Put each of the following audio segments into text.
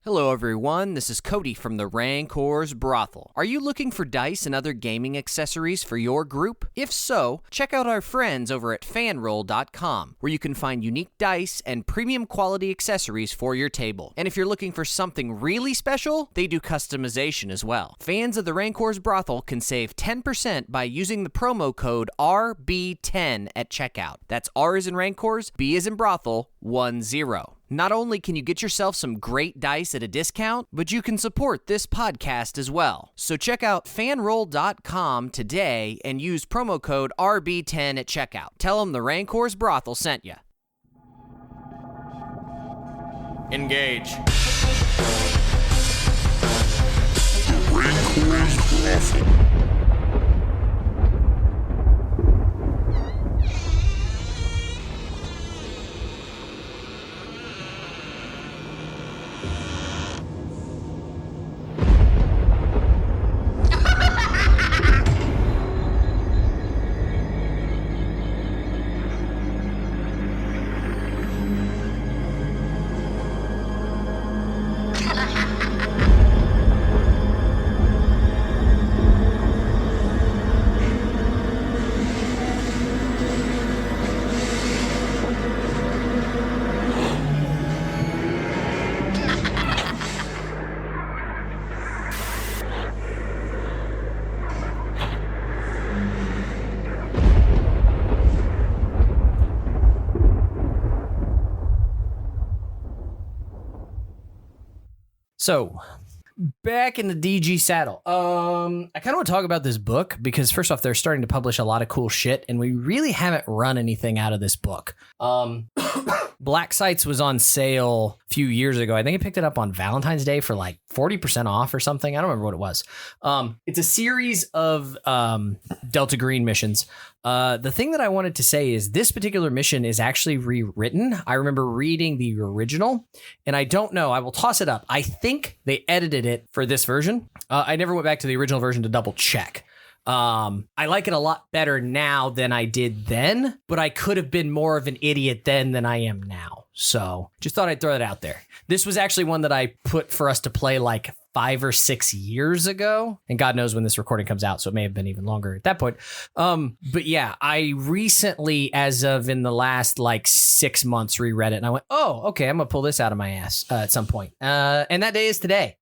Hello everyone, this is Cody from the Rancor's Brothel. Are you looking for dice and other gaming accessories for your group? If so, check out our friends over at fanroll.com, where you can find unique dice and premium quality accessories for your table. And if you're looking for something really special, they do customization as well. Fans of the Rancor's Brothel can save 10% by using the promo code RB10 at checkout. That's R as in Rancors, B as in Brothel, 10. Not only can you get yourself some great dice at a discount, but you can support this podcast as well. So check out fanroll.com today and use promo code RB10 at checkout. Tell them the Rancor's Brothel sent you. Engage. Rancor's Brothel. So, back in the DG saddle. I kind of want to talk about this book because first off, they're starting to publish a lot of cool shit, and we really haven't run anything out of this book. Black Sites was on sale a few years ago. I think I picked it up on Valentine's Day for like 40% off or something. I don't remember what it was. It's a series of Delta Green missions. The thing that I wanted to say is this particular mission is actually rewritten. I remember reading the original, and I don't know. I will toss it up. I think they edited it for this version. I never went back to the original version to double check. I like it a lot better now than I did then, but I could have been more of an idiot then than I am now. So just thought I'd throw that out there. This was actually one that I put for us to play like 5 or 6 years ago, and God knows when this recording comes out, so it may have been even longer at that point. But yeah, I recently, as of in the last like 6 months, reread it, and I went, oh, okay, I'm gonna pull this out of my ass at some point. And that day is today.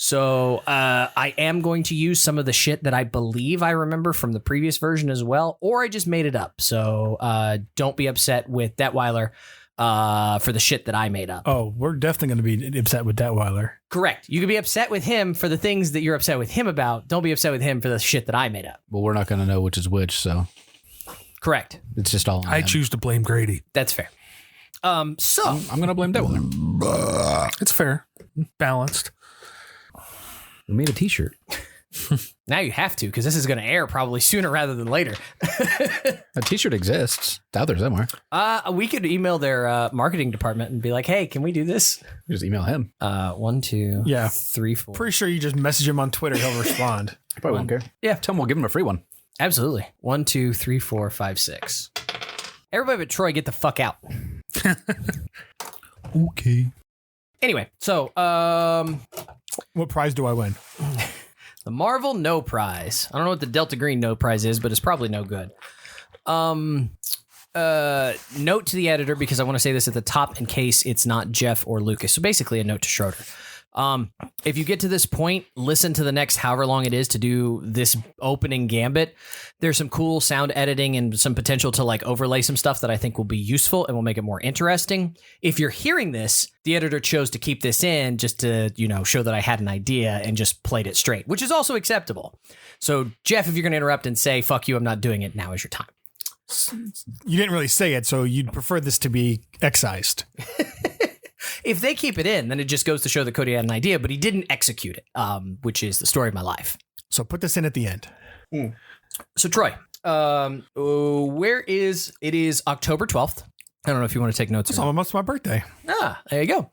So I am going to use some of the shit that I believe I remember from the previous version as well, or I just made it up. So don't be upset with Detweiler for the shit that I made up. Oh, we're definitely going to be upset with Detweiler. Correct. You can be upset with him for the things that you're upset with him about. Don't be upset with him for the shit that I made up. Well, we're not going to know which is which, so. Correct. It's just all on I him. choose to blame Grady. That's fair. So I'm going to blame Detweiler. It's fair. Balanced. We made a t-shirt. now you have to, because this is going to air probably sooner rather than later. A t-shirt exists. It's out there somewhere. We could email their marketing department and be like, hey, can we do this? Just email him. 1, 2, Yeah. 3, 4. Pretty sure you just message him on Twitter. He'll respond. He probably won't care. Yeah. Tell him we'll give him a free one. Absolutely. 1, 2, 3, 4, 5, 6. Everybody but Troy, get the fuck out. Okay. Anyway, so What prize do I win? the Marvel No Prize. I don't know what the Delta Green No Prize is, but it's probably no good. Note to the editor, because I want to say this at the top in case it's not Jeff or Lucas. So basically a note to Schroeder. If you get to this point, listen to the next however long it is to do this opening gambit. There's some cool sound editing and some potential to like overlay some stuff that I think will be useful and will make it more interesting. If you're hearing this, the editor chose to keep this in just to, show that I had an idea and just played it straight, which is also acceptable. So Jeff, if you're going to interrupt and say, fuck you, I'm not doing it, now is your time. You didn't really say it, so you'd prefer this to be excised. If they keep it in, then it just goes to show that Cody had an idea, but he didn't execute it, which is the story of my life. So put this in at the end. So Troy, where is it? Is October 12th. I don't know if you want to take notes. It's almost my birthday. There you go.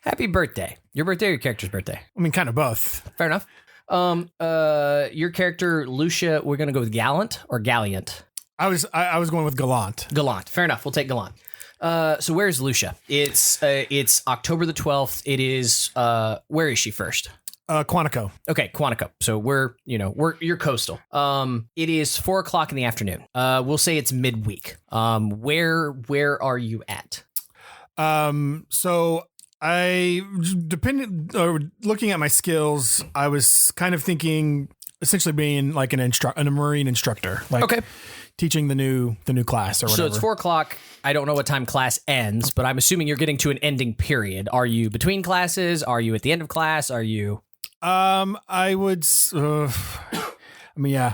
Happy birthday. Your birthday or your character's birthday? I mean, kind of both. Fair enough. Your character, Lucia, we're going to go with Gallant or Galliant? I was going with Gallant. Gallant. Fair enough. We'll take Gallant. So where's Lucia? It's October the 12th. It is where is she first? Quantico. Okay, Quantico. So you're coastal. It is 4:00 in the afternoon. We'll say it's midweek. Where are you at? So I looking at my skills, I was kind of thinking essentially being like a marine instructor, like Okay. teaching the new class or whatever. So it's 4:00. I don't know what time class ends, but I'm assuming you're getting to an ending period. Are you between classes? Are you at the end of class? Are you? I would. Yeah.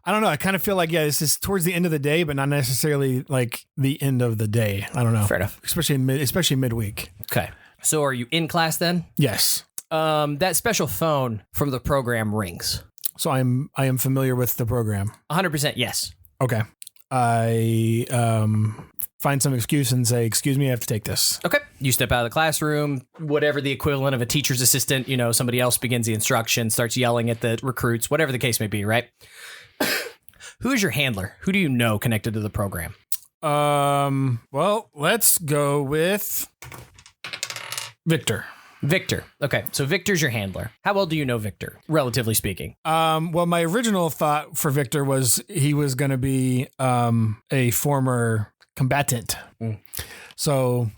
I don't know. I kind of feel like this is towards the end of the day, but not necessarily like the end of the day. I don't know. Fair enough. Especially midweek. Okay. So are you in class then? Yes. That special phone from the program rings. So I am familiar with the program. 100% yes. Okay. I find some excuse and say, "Excuse me, I have to take this." Okay. You step out of the classroom, whatever the equivalent of a teacher's assistant, somebody else begins the instruction, starts yelling at the recruits, whatever the case may be, right? Who is your handler? Who do you know connected to the program? Well, let's go with Victor. Victor. Okay. So Victor's your handler. How well do you know Victor, relatively speaking? Well, my original thought for Victor was he was going to be a former combatant. So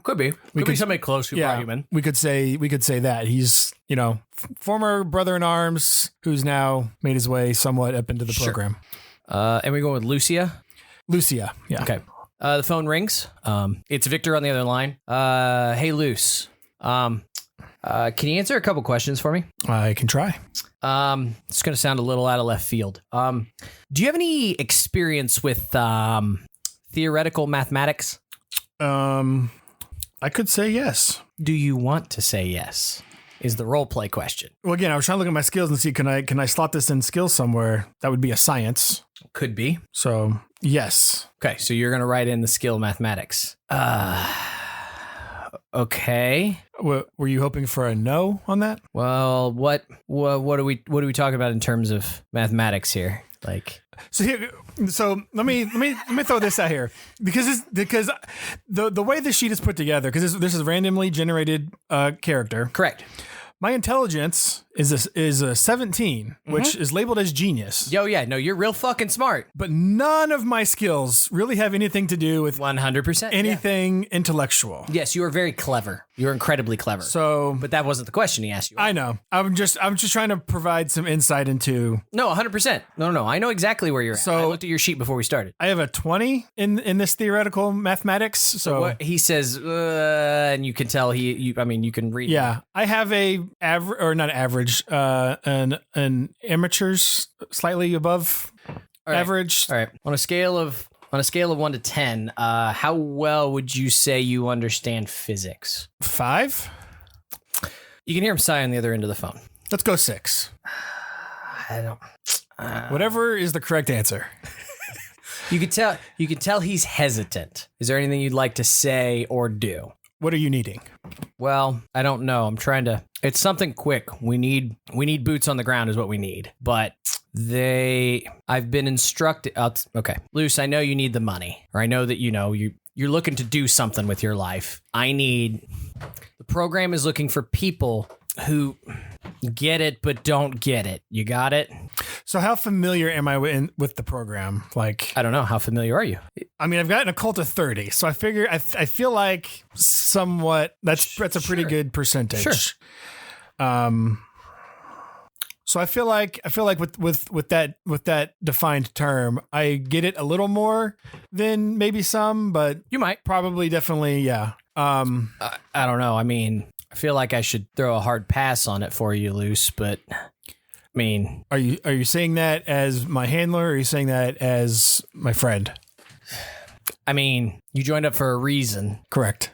Could be. Could be somebody close who brought you in. We could say that he's, former brother in arms who's now made his way somewhat up into the program. And we go with Lucia. Lucia. Yeah. Okay. The phone rings. It's Victor on the other line. Hey, Luce. Can you answer a couple questions for me? I can try. It's going to sound a little out of left field. Do you have any experience with theoretical mathematics? I could say yes. Do you want to say yes? Is the role play question. Well, again, I was trying to look at my skills and see can I slot this in skills somewhere? That would be a science. Could be. So yes. Okay, so you're going to write in the skill mathematics. Okay. Were you hoping for a no on that? Well, what are we talking about in terms of mathematics here? Like, so let me throw this out here because the way this sheet is put together, because this is a randomly generated character. correct. My intelligence is a 17, which is labeled as genius. Yo, yeah, no, you're real fucking smart. But none of my skills really have anything to do with 100%. anything intellectual. Yes, you are very clever. You're incredibly clever. So, but that wasn't the question he asked you. I know. I'm just trying to provide some insight into. No, 100%. No. I know exactly where you're at. So I looked at your sheet before we started. I have a 20 in this theoretical mathematics. So what he says, and you can tell you can read. Yeah, I have a average or not average, an amateur's slightly above average. All right. On a scale of 1 to 10, how well would you say you understand physics? 5. You can hear him sigh on the other end of the phone. Let's go 6. I don't. Whatever is the correct answer. You can tell he's hesitant. Is there anything you'd like to say or do? What are you needing? Well, I don't know. I'm trying to. It's something quick. We need boots on the ground is what we need. But I've been instructed. Okay, Luce, I know you need the money, or I know that you're looking to do something with your life. The program is looking for people who get it but don't get it. You got it? So how familiar am I with the program? Like, I don't know. How familiar are you? I mean, I've got an occult of 30, so I figure I feel like somewhat that's a pretty good percentage. Sure. So I feel like with that defined term, I get it a little more than maybe some, but You might. probably definitely, yeah. I don't know. I mean, I feel like I should throw a hard pass on it for you, Luce, but I mean, Are you saying that as my handler, or are you saying that as my friend? I mean, you joined up for a reason. Correct.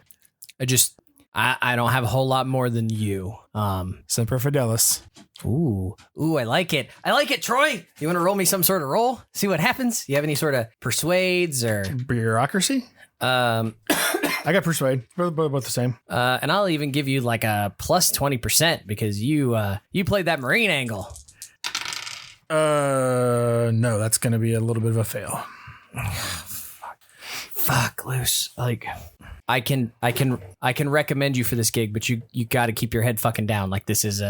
I don't have a whole lot more than you. Semper Fidelis. Ooh, I like it. I like it, Troy. You want to roll me some sort of roll? See what happens? You have any sort of persuades or Bureaucracy? I got persuade. Both the same. and I'll even give you like a plus 20% because you played that marine angle. No, that's going to be a little bit of a fail. fuck, Luce. Like, I can recommend you for this gig, but you got to keep your head fucking down. Like, this is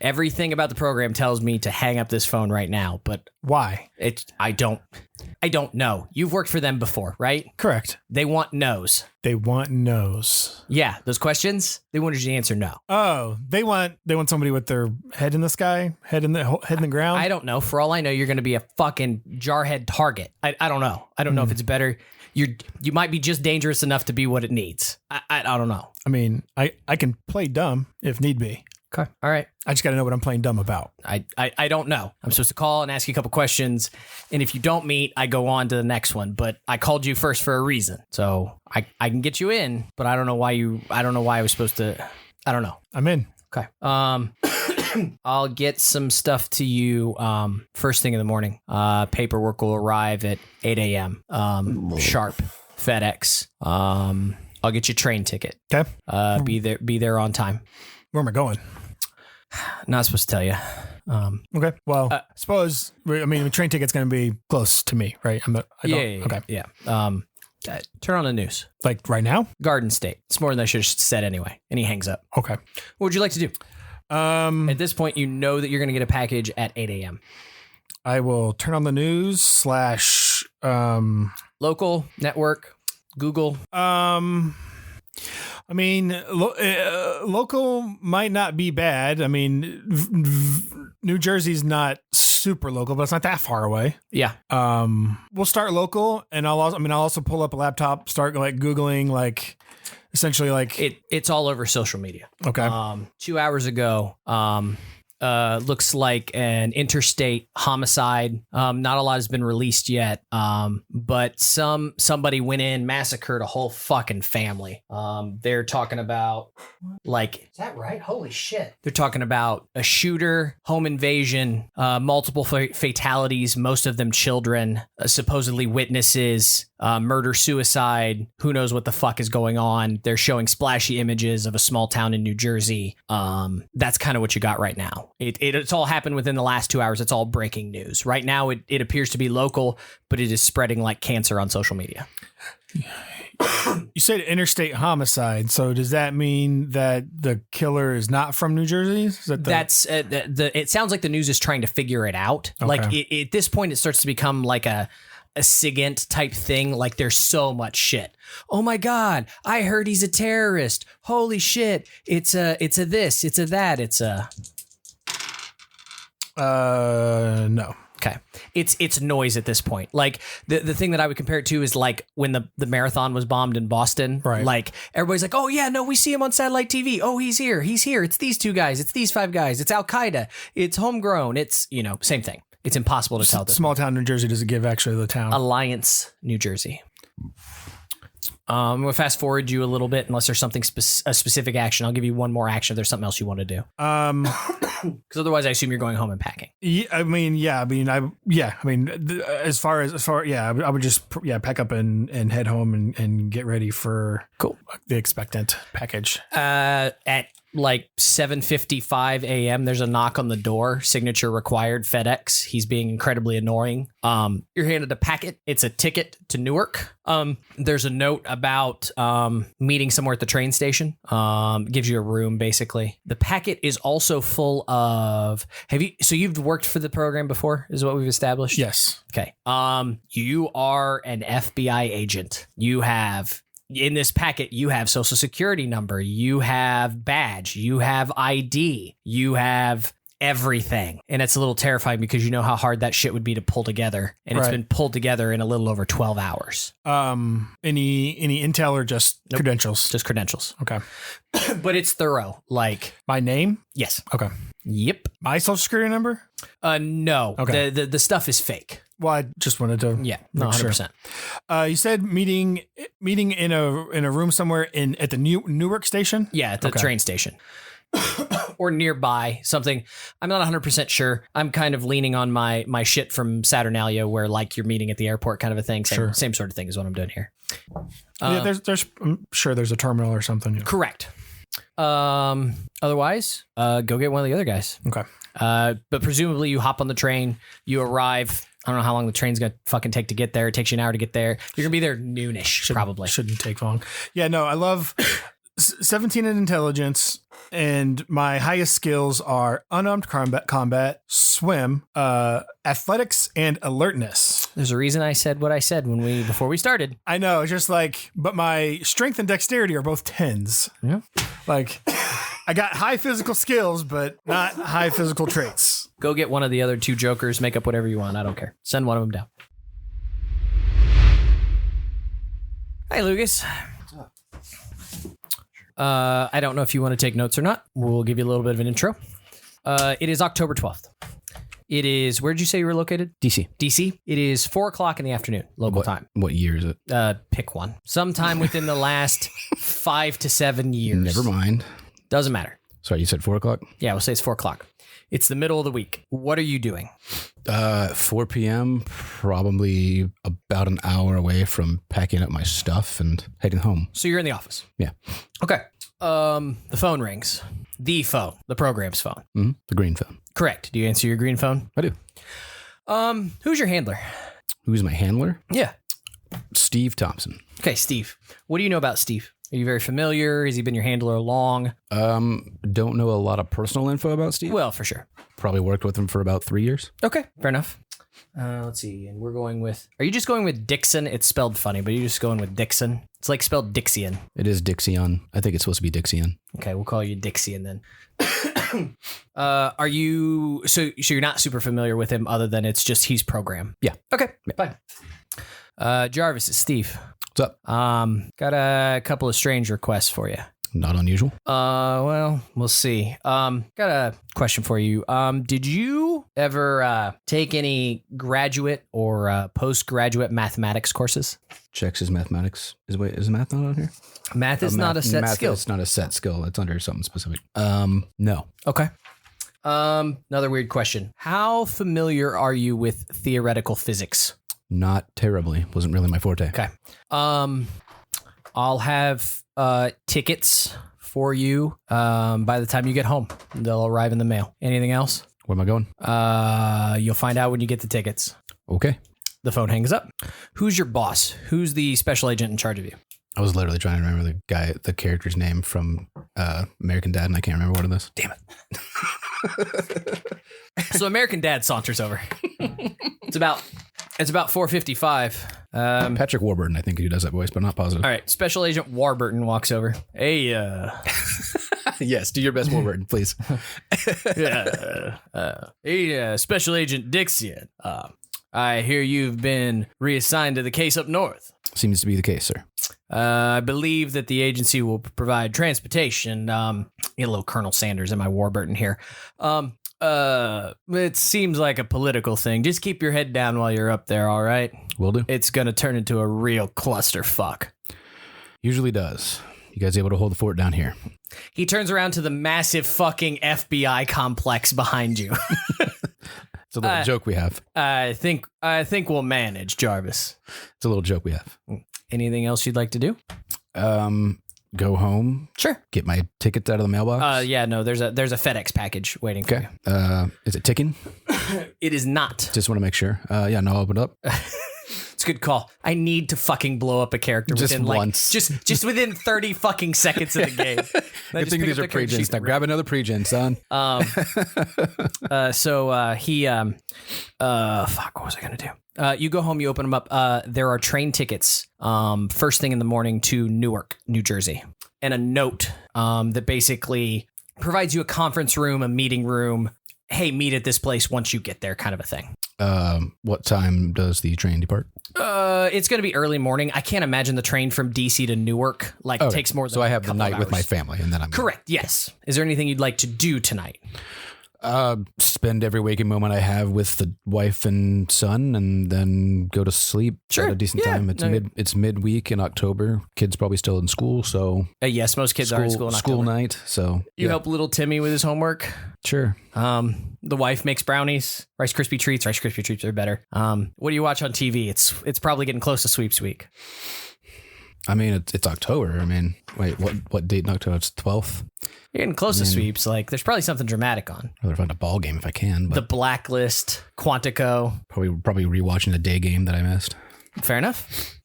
everything about the program tells me to hang up this phone right now, but Why? I don't know. You've worked for them before, right? Correct. They want no's. They want no's. Yeah, those questions, they wanted you to answer no. Oh, they want somebody with their head in the sky, head in the ground. I don't know. For all I know, you're going to be a fucking jarhead target. I don't know. I don't know if it's better. You might be just dangerous enough to be what it needs. I don't know. I mean, I can play dumb if need be. Okay. All right. I just got to know what I'm playing dumb about. I don't know. I'm supposed to call and ask you a couple questions, and if you don't meet, I go on to the next one. But I called you first for a reason, so I can get you in. But I don't know why I was supposed to. I don't know. I'm in. Okay. I'll get some stuff to you first thing in the morning. Paperwork will arrive at 8 a.m. Sharp. FedEx. I'll get you a train ticket. Okay. Be there on time. Where am I going? Not supposed to tell you. Okay. Well, I suppose. I mean, the train ticket's going to be close to me, right? Yeah. Okay. Yeah. Turn on the news. Like right now? Garden State. It's more than I should have said anyway. And he hangs up. Okay. What would you like to do? At this point, you know that you're going to get a package at 8 a.m. I will turn on the news / Local, network, Google. I mean, local might not be bad. I mean, New Jersey's not super local, but it's not that far away. Yeah. We'll start local, and I'll also pull up a laptop, start like Googling, like essentially like it's all over social media. Okay. 2 hours ago, looks like an interstate homicide. Not a lot has been released yet. But somebody went in, massacred a whole fucking family. They're talking about is that right? Holy shit. They're talking about a shooter, home invasion, multiple fatalities, most of them children, supposedly witnesses, murder, suicide. Who knows what the fuck is going on? They're showing splashy images of a small town in New Jersey. That's kind of what you got right now. It's all happened within the last 2 hours. It's all breaking news. Right now, it appears to be local, but it is spreading like cancer on social media. You said interstate homicide, so does that mean that the killer is not from New Jersey? Is that That's it sounds like the news is trying to figure it out. Okay. Like at this point, it starts to become like a SIGINT type thing. Like there's so much shit. Oh my God, I heard he's a terrorist. Holy shit. It's a this, it's a that, it's a... No. Okay. It's noise at this point. Like the thing that I would compare it to is like when the marathon was bombed in Boston. Right. Like everybody's like, oh yeah, no, we see him on satellite TV. Oh, he's here. It's these two guys. It's these five guys. It's Al Qaeda. It's homegrown. It's, same thing. It's impossible to tell this. Small town New Jersey doesn't give actually the town. Alliance, New Jersey. We'll fast forward you a little bit unless there's something a specific action. I'll give you one more action if there's something else you want to do. Because otherwise, I assume you're going home and packing. Yeah, I would just pack up and head home and get ready for the expectant package. At like 7:55 a.m. there's a knock on the door. Signature required. FedEx. He's being incredibly annoying. You're handed a packet. It's a ticket to Newark. There's a note about meeting somewhere at the train station. Gives you a room basically. The packet is also full of you've worked for the program before, is what we've established? Yes. Okay. You are an FBI agent. You have in this packet, you have social security number, you have badge, you have ID, you have everything. And it's a little terrifying because you know how hard that shit would be to pull together. And it's been pulled together in a little over 12 hours. Any intel or just credentials? Just credentials. Okay. But it's thorough. Like my name? Yes. Okay. Yep. My social security number? No. Okay. The stuff is fake. Well, I just wanted to. Yeah. No, 100%. Sure. You said meeting in a room somewhere at the Newark station? Yeah, at the train station. Or nearby, something. I'm not 100% sure. I'm kind of leaning on my shit from Saturnalia where like you're meeting at the airport kind of a thing. Same sort of thing is what I'm doing here. Yeah, I'm sure there's a terminal or something. Yeah. Correct. Otherwise, go get one of the other guys. Okay. But presumably you hop on the train, you arrive I don't know how long the train's gonna fucking take to get there. It takes you an hour to get there. You're gonna be there noonish, probably. Shouldn't take long. Yeah, no, I love 17 in intelligence, and my highest skills are unarmed combat, swim, athletics, and alertness. There's a reason I said what I said before we started. I know, it's just like, but my strength and dexterity are both 10s. Yeah. Like, I got high physical skills, but not high physical traits. Go get one of the other 2 jokers, make up whatever you want. I don't care. Send one of them down. Hi, Lucas. I don't know if you want to take notes or not. We'll give you a little bit of an intro. It is October 12th. It is, where did you say you were located? DC. DC. It is 4:00 in the afternoon, local time. What year is it? Pick one. Sometime within the last 5 to 7 years. Never mind. Doesn't matter. Sorry, you said 4:00? Yeah, we'll say it's 4:00. It's the middle of the week. What are you doing? 4 p.m., probably about an hour away from packing up my stuff and heading home. So you're in the office. Yeah. Okay. The phone rings. The phone. The program's phone. Mm-hmm. The green phone. Correct. Do you answer your green phone? I do. Who's your handler? Who's my handler? Yeah. Steve Thompson. Okay, Steve. What do you know about Steve? Are you very familiar? Has he been your handler long? Don't know a lot of personal info about Steve. Well, for sure. Probably worked with him for about 3 years. Okay, fair enough. Let's see. And we're going with... Are you just going with Dixon? It's spelled funny, but you're just going with Dixon? It's like spelled Dixian. It is Dixion. I think it's supposed to be Dixion. Okay, we'll call you Dixian then. Are you... So you're not super familiar with him other than it's just he's program? Yeah. Okay, fine. Jarvis, it's Steve. What's up? Got a couple of strange requests for you. Not unusual. Well, we'll see. Got a question for you. Did you ever take any graduate or postgraduate mathematics courses? Checks his mathematics. Is math not on here? Math is not a set skill. It's not a set skill. It's under something specific. No. Okay. Another weird question. How familiar are you with theoretical physics? Not terribly. Wasn't really my forte. Okay. I'll have tickets for you by the time you get home. They'll arrive in the mail. Anything else? Where am I going? You'll find out when you get the tickets. Okay. The phone hangs up. Who's your boss? Who's the special agent in charge of you? I was literally trying to remember the character's name from American Dad, and I can't remember what it is. Damn it. So American Dad saunters over. It's about 4:55. Patrick Warburton, I think, who does that voice, but I'm not positive. All right, Special Agent Warburton walks over. Hey, yes, do your best Warburton, please. Hey, Special Agent Dixian. I hear you've been reassigned to the case up north. Seems to be the case, sir. I believe that the agency will provide transportation. Get a little Colonel Sanders in my Warburton here. It seems like a political thing. Just keep your head down while you're up there, all right? Will do. It's going to turn into a real clusterfuck. Usually does. You guys able to hold the fort down here? He turns around to the massive fucking FBI complex behind you. It's a little joke we have. I think we'll manage, Jarvis. It's a little joke we have. Anything else you'd like to do? Go home. Sure. Get my tickets out of the mailbox. Yeah, no, there's a FedEx package waiting for you. Is it ticking? It is not. Just want to make sure. Yeah, no, I'll open it up. It's a good call. I need to fucking blow up a character just within once. just within 30 fucking seconds of the game. Good thing these are pre-gens. Now grab another pre-gen, son. So he fuck, what was I gonna do? You go home, you open them up. There are train tickets first thing in the morning to Newark, New Jersey, and a note that basically provides you a conference room, a meeting room. Hey, meet at this place once you get there, kind of a thing. What time does the train depart? It's going to be early morning. I can't imagine the train from DC to Newark takes more than so I have a the couple night of with my hours. family, and then I'm Correct. Yes. Is there anything you'd like to do tonight? Spend every waking moment I have with the wife and son, and then go to sleep at a decent time. It's midweek in October. Kids probably still in school, so yes, most kids are in school in October. School night. So you help little Timmy with his homework. Sure. The wife makes brownies, Rice Krispie treats. Rice Krispie treats are better. What do you watch on TV? It's probably getting close to Sweeps Week. I mean, it's October. I mean, wait, what date in October? It's 12th. You're getting close to sweeps. Like, there's probably something dramatic on. I'd rather find a ball game if I can. But The Blacklist, Quantico. probably rewatching the day game that I missed. Fair enough.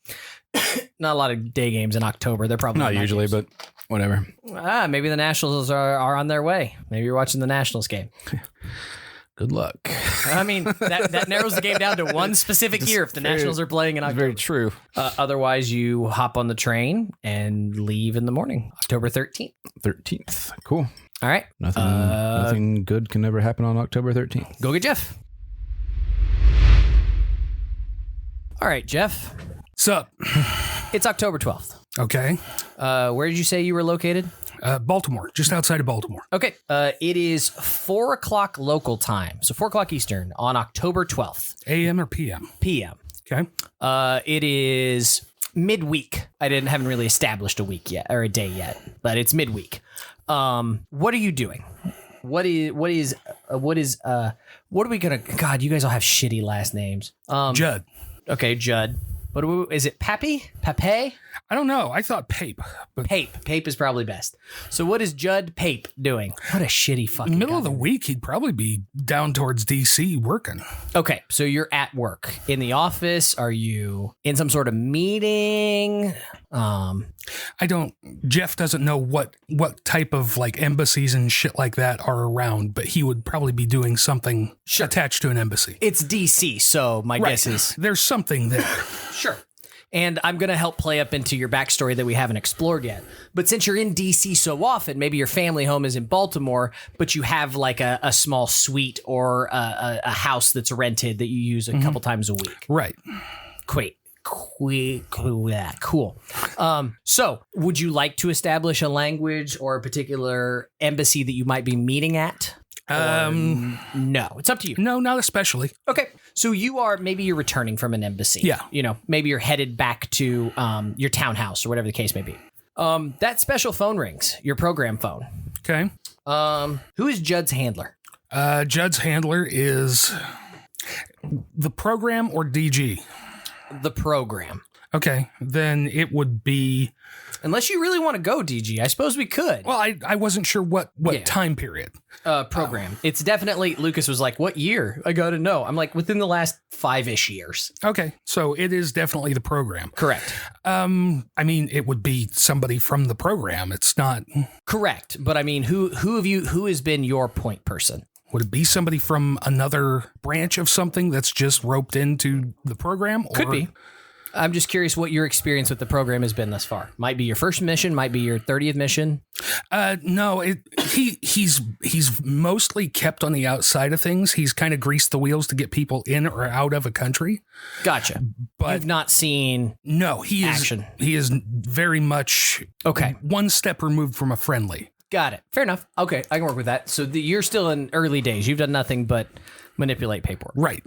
Not a lot of day games in October. They're probably Not usually, but whatever. Maybe the Nationals are on their way. Maybe you're watching the Nationals game. Good luck. I mean, that narrows the game down to one specific year if the Nationals are playing in October. Very true. Otherwise, you hop on the train and leave in the morning, October 13th. 13th. Cool. All right. Nothing good can ever happen on October 13th. Go get Jeff. All right, Jeff. What's up? It's October 12th. Okay. Where did you say you were located? Baltimore, just outside of Baltimore. Okay. It is 4 o'clock local time. So 4 o'clock Eastern on October 12th. AM or PM? PM. Okay. It is midweek. haven't really established a week yet or a day yet, but it's midweek. What are you doing? What are we gonna? God, you guys all have shitty last names. Judd. Okay, Judd. Is it Pappy? Pape? I don't know. I thought Pape. But Pape is probably best. So what is Judd Pape doing? What a shitty fucking middle of the week, he'd probably be down towards DC working. Okay, so you're at work. In the office? Are you in some sort of meeting? Jeff doesn't know what type of like embassies and shit like that are around, but he would probably be doing something attached to an embassy. It's DC, so my guess is... There's something there. Sure. And I'm going to help play up into your backstory that we haven't explored yet. But since you're in DC so often, maybe your family home is in Baltimore, but you have like a small suite or a house that's rented that you use a couple times a week. Right. Cool. So would you like to establish a language or a particular embassy that you might be meeting at? No, it's up to you. No, not especially. Okay. So maybe you're returning from an embassy. Yeah. Maybe you're headed back to your townhouse or whatever the case may be. That special phone rings, your program phone. Okay. Who is Judd's handler? Judd's handler is the program or DG? The program. Okay. Then it would be... Unless you really want to go DG, I suppose we could. Well, I wasn't sure what time period. Program. It's definitely, Lucas was like, what year? I got to know. I'm like, within the last 5-ish years. Okay. So it is definitely the program. Correct. I mean, it would be somebody from the program. It's not... Correct. But I mean, who has been your point person? Would it be somebody from another branch of something that's just roped into the program? Could be. I'm just curious what your experience with the program has been thus far. Might be your first mission, might be your 30th mission. No, he's mostly kept on the outside of things. He's kind of greased the wheels to get people in or out of a country. Gotcha. But you've not seen action. He is very much one step removed from a friendly. Got it. Fair enough. Okay, I can work with that. So you're still in early days. You've done nothing but manipulate paperwork. Right.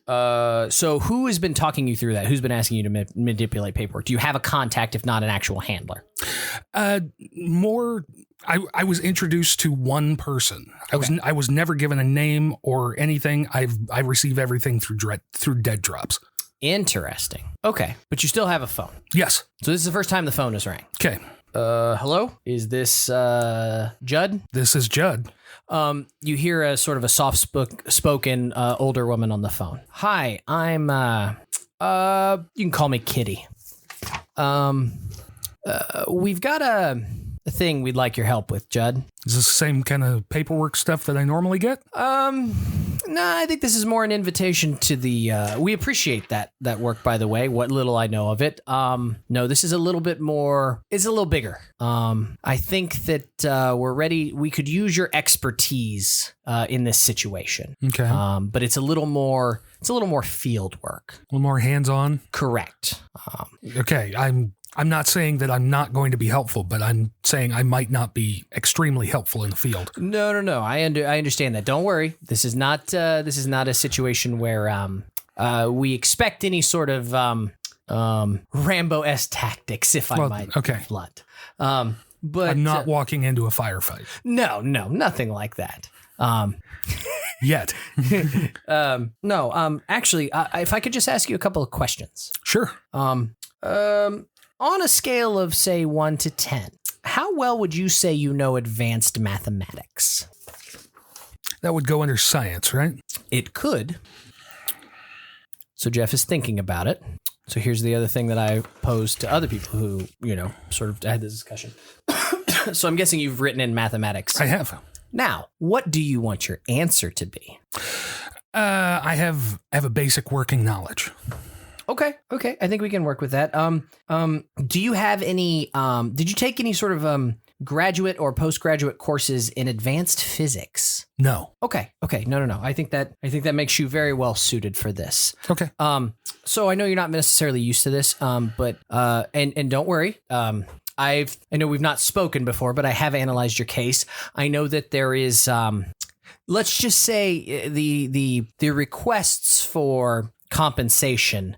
So who has been talking you through that? Who's been asking you to manipulate paperwork? Do you have a contact, if not an actual handler? I was introduced to one person. I was never given a name or anything. I receive everything through dead drops. Interesting. Okay, but you still have a phone. Yes. So this is the first time the phone has rang. Okay. Hello? Is this Judd? This is Judd. You hear a sort of a soft-spoken older woman on the phone. Hi, I'm you can call me Kitty. We've got a thing we'd like your help with, Judd. Is this the same kind of paperwork stuff that I normally get? No, I think this is more an invitation to the, we appreciate that work, by the way, what little I know of it. No, this is a little bit more, it's a little bigger. I think that, we're ready. We could use your expertise, in this situation. Okay. But it's a little more field work. A little more hands-on? Correct. Okay. I'm not saying that I'm not going to be helpful, but I'm saying I might not be extremely helpful in the field. No. I understand that. Don't worry. This is not a situation where we expect any sort of Rambo-esque tactics, if I might be blunt. But I'm not walking into a firefight. No, nothing like that. Yet. No. Actually, if I could just ask you a couple of questions. Sure. on a scale of, say, 1 to 10, how well would you say you know advanced mathematics? That would go under science, right? It could. So Jeff is thinking about it. So here's the other thing that I posed to other people who, sort of had this discussion. So I'm guessing you've written in mathematics. I have. Now, what do you want your answer to be? I have a basic working knowledge. Okay. I think we can work with that. Do you have any, did you take any sort of graduate or postgraduate courses in advanced physics? No. Okay. No. I think that makes you very well suited for this. Okay. So I know you're not necessarily used to this, but don't worry. I know we've not spoken before, but I have analyzed your case. I know that there is, let's just say the requests for compensation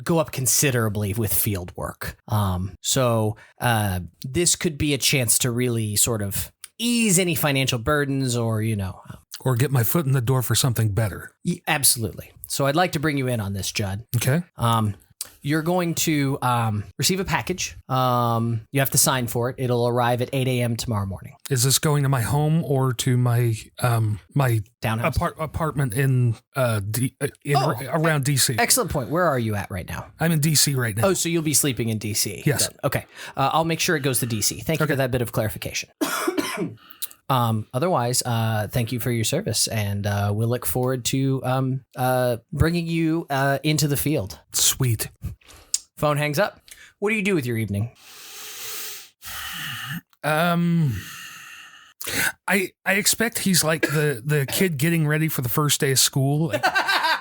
go up considerably with field work. So this could be a chance to really sort of ease any financial burdens or get my foot in the door for something better. Absolutely. So I'd like to bring you in on this, Judd. Okay. You're going to receive a package. You have to sign for it. It'll arrive at 8 a.m. tomorrow morning. Is this going to my home or to my my Townhouse? apartment in around DC? Excellent point. Where are you at right now? I'm in DC right now. Oh, so you'll be sleeping in DC. Yes. Then. Okay. I'll make sure it goes to DC. Thank you for that bit of clarification. Otherwise, thank you for your service, and we'll look forward to bringing you into the field. Sweet. Phone hangs up. What do you do with your evening? I expect he's like the kid getting ready for the first day of school, like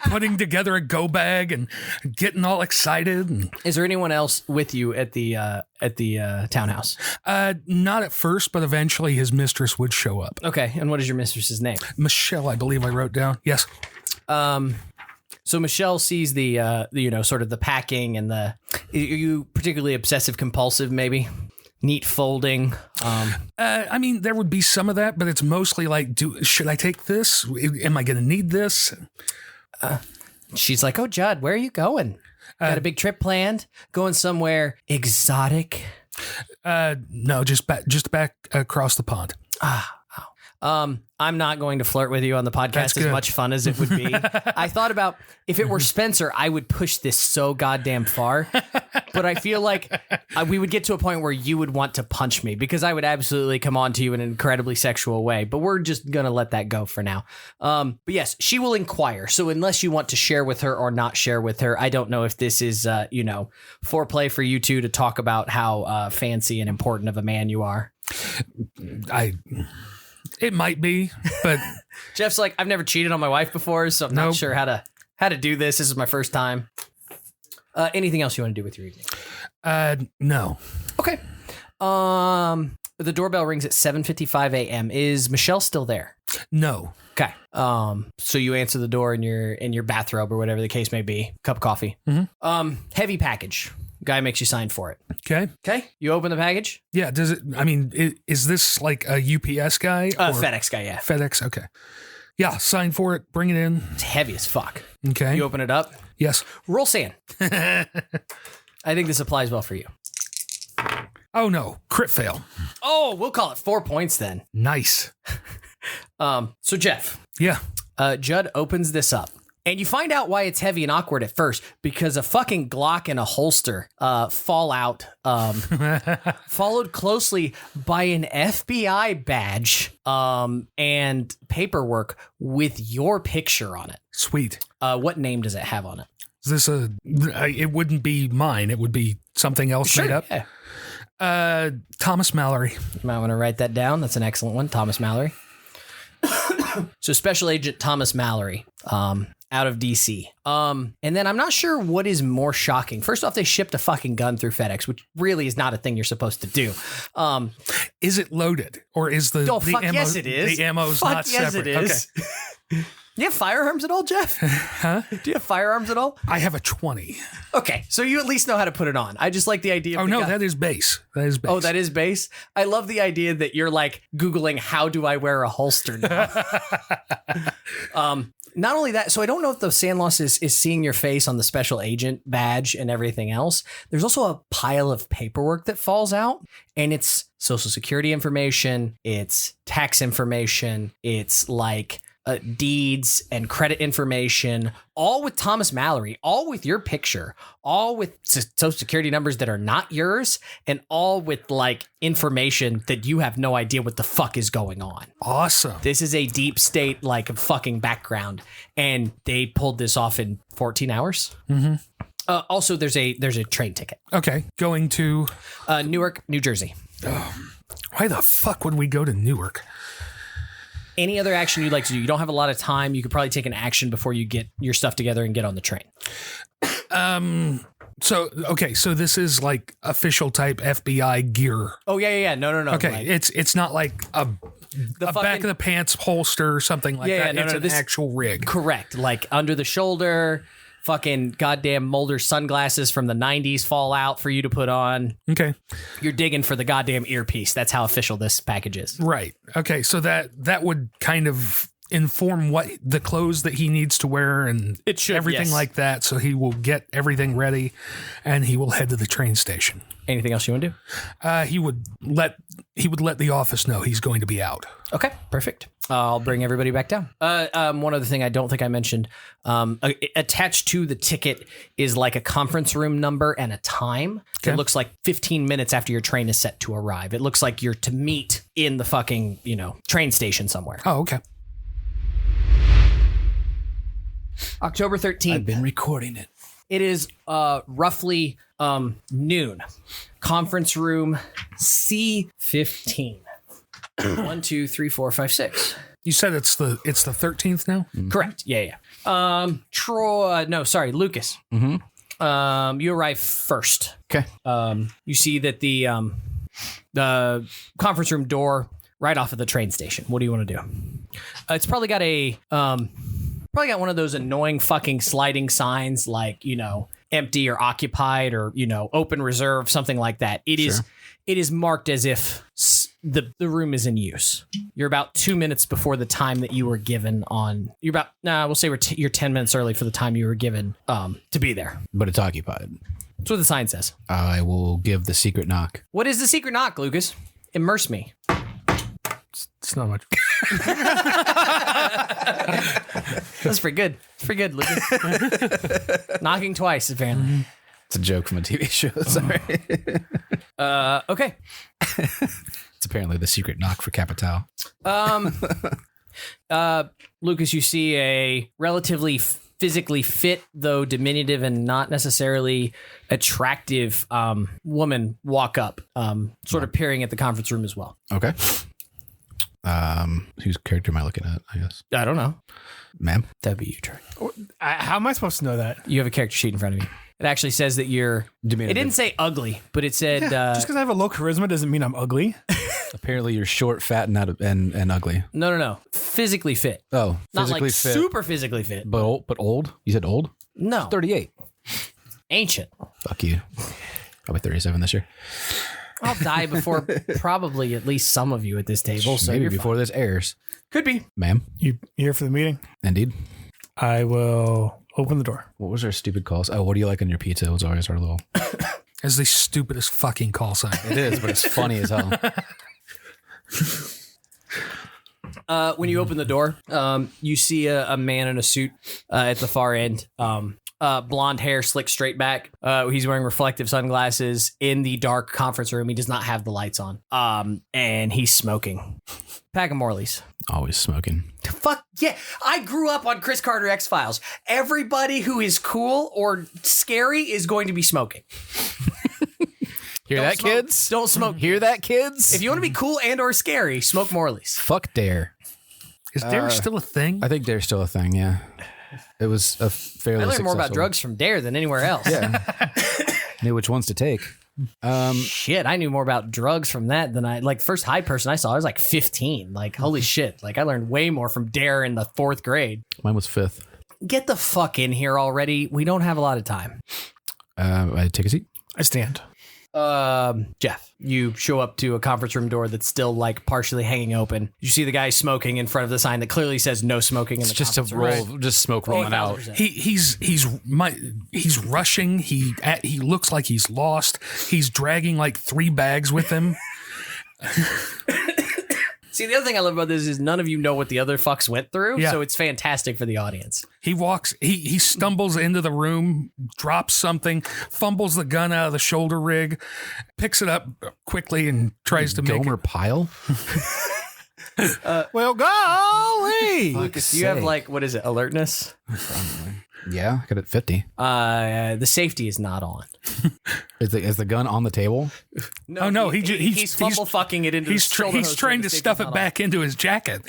putting together a go bag and getting all excited. And, is there anyone else with you at the townhouse? Not at first, but eventually his mistress would show up. Okay, and what is your mistress's name? Michelle, I believe I wrote down. Yes. So Michelle sees the sort of the packing and are you particularly obsessive compulsive maybe? Neat folding. I mean, there would be some of that, but it's mostly like, should I take this? Am I going to need this? She's like, "Oh, Judd, where are you going? Got a big trip planned? Going somewhere exotic?" No, just back across the pond. I'm not going to flirt with you on the podcast as much fun as it would be. I thought about if it were Spencer, I would push this so goddamn far, but I feel like we would get to a point where you would want to punch me because I would absolutely come on to you in an incredibly sexual way, but we're just going to let that go for now. But yes, she will inquire. So unless you want to share with her or not share with her, I don't know if this is, foreplay for you two to talk about how fancy and important of a man you are. It might be, but Jeff's like, I've never cheated on my wife before, so I'm not sure how to do this. This is my first time. Anything else you want to do with your evening? No. Okay. The doorbell rings at 7:55 a.m. Is Michelle still there? No. Okay. So you answer the door in your bathrobe or whatever the case may be. Cup of coffee. Mm-hmm. Heavy package. Guy makes you sign for it. Okay. Okay. You open the package? Yeah. Does it? I mean, is this like a UPS guy? Or FedEx guy. Yeah. FedEx. Okay. Yeah. Sign for it. Bring it in. It's heavy as fuck. Okay. You open it up. Yes. Roll sand. I think this applies well for you. Oh no. Crit fail. Oh, we'll call it 4 points then. Nice. So Jeff. Yeah. Judd opens this up. And you find out why it's heavy and awkward at first, because a fucking Glock and a holster fall out, followed closely by an FBI badge and paperwork with your picture on it. Sweet. What name does it have on it? Is this it wouldn't be mine. It would be something else made up. Yeah. Thomas Mallory. You might want to write that down. That's an excellent one. Thomas Mallory. So Special Agent Thomas Mallory. Out of DC. And then I'm not sure what is more shocking. First off, they shipped a fucking gun through FedEx, which really is not a thing you're supposed to do. Is it loaded or is the fuck ammo? Yes, it is. The ammo is fuck not yes, separate. It is. Okay. Do you have firearms at all, Jeff? Huh? Do you have firearms at all? I have a 20. Okay, so you at least know how to put it on. I just like the idea of Oh, no, that is base. That is base. Oh, that is base? I love the idea that you're like Googling, how do I wear a holster now? Not only that, so I don't know if the SAN loss is seeing your face on the special agent badge and everything else. There's also a pile of paperwork that falls out, and it's social security information, it's tax information, it's like deeds and credit information, all with Thomas Mallory, all with your picture, all with social security numbers that are not yours, and all with like information that you have no idea what the fuck is going on. Awesome. This is a deep state like fucking background, and they pulled this off in 14 hours. Mm-hmm. Also, there's a train ticket. Okay, going to Newark, New Jersey. Why the fuck would we go to Newark? Any other action you'd like to do? You don't have a lot of time. You could probably take an action before you get your stuff together and get on the train. So this is like official type FBI gear. Oh yeah. No. Okay, like, it's not like a back of the pants holster or something like that. It's an actual rig. Correct. Like under the shoulder, fucking goddamn Mulder sunglasses from the 90s fall out for you to put on. Okay. You're digging for the goddamn earpiece. That's how official this package is. Right. Okay, so that would kind of inform what the clothes that he needs to wear and it should, everything like that. So he will get everything ready and he will head to the train station. Anything else you want to do? He would let the office know he's going to be out. Okay, perfect. I'll bring everybody back down. One other thing I don't think I mentioned, attached to the ticket is like a conference room number and a time. Okay. It looks like 15 minutes after your train is set to arrive. It looks like you're to meet in the fucking, train station somewhere. Oh, okay. October 13th. I've been recording it. It is roughly noon. Conference room C15. 1, 2, 3, 4, 5, 6. You said it's the 13th now? Mm-hmm. Correct. Yeah. Lucas. Mm-hmm. You arrive first. Okay. You see that the conference room door right off of the train station. What do you want to do? It's probably got one of those annoying fucking sliding signs like, empty or occupied or, open reserve, something like that. It is marked as if the room is in use. You're about 2 minutes before the time that you were given we'll say you're 10 minutes early for the time you were given to be there. But it's occupied. That's what the sign says. I will give the secret knock. What is the secret knock, Lucas? Immerse me. It's not much. That's pretty good. It's pretty good, Lucas. Knocking twice, apparently. It's a joke from a TV show. Sorry. Okay. It's apparently the secret knock for Capital. Lucas, you see a relatively physically fit, though diminutive and not necessarily attractive woman walk up, sort of peering at the conference room as well. Okay. Whose character am I looking at, I guess? I don't know. Ma'am? That'd be you, Trey. How am I supposed to know that? You have a character sheet in front of you. It actually says that you're... Diminutive. It didn't say ugly, but it said... Just because I have a low charisma doesn't mean I'm ugly. Apparently you're short, fat, and ugly. No. Physically fit. Oh, not physically like fit. super physically fit. But old? You said old? No. 38. Ancient. Fuck you. I'll be 37 this year. I'll die before probably at least some of you at this table. So maybe you're before fine. this airs. Could be. Ma'am? You here for the meeting? Indeed. I will open the door. What was our stupid calls? Oh, what do you like on your pizza? It was always our little... As the stupidest fucking call sign. It is, but it's funny as hell. When you open the door, you see a man in a suit at the far end. Blonde hair, slick straight back. He's wearing reflective sunglasses in the dark conference room. He does not have the lights on. And he's smoking. Pack of Morleys. Always smoking. Fuck yeah. I grew up on Chris Carter X-Files. Everybody who is cool or scary is going to be smoking. Hear that, smoke. kids? Don't smoke. Hear that, kids? If you want to be cool and or scary, smoke Morleys. Fuck Dare. Is Dare still a thing? I think Dare's still a thing, yeah. It was a fairly I learned more about successful- drugs from Dare than anywhere else. Yeah. Knew which ones to take. Shit, I knew more about drugs from that than first high person I saw, I was like 15. Like, holy shit. Like, I learned way more from Dare in the 4th grade. Mine was 5th. Get the fuck in here already. We don't have a lot of time. I take a seat. I stand. Jeff, you show up to a conference room door that's still like partially hanging open. You see the guy smoking in front of the sign that clearly says no smoking in the It's just a conference room. roll, just smoke rolling out. 1000%. He's rushing. He looks like he's lost. He's dragging like 3 bags with him. See, the other thing I love about this is none of you know what the other fucks went through, Yeah. so it's fantastic for the audience. He walks, he stumbles into the room, drops something, fumbles the gun out of the shoulder rig, picks it up quickly and tries to make Gomer it. Pyle? Well, golly. Lucas, do you have like, what is it, alertness? Yeah, I got it at 50. The safety is not on. Is the gun on the table? No, he's fumble fucking it into he's his shoulder he's holster, trying the to safety's stuff it not back into his jacket.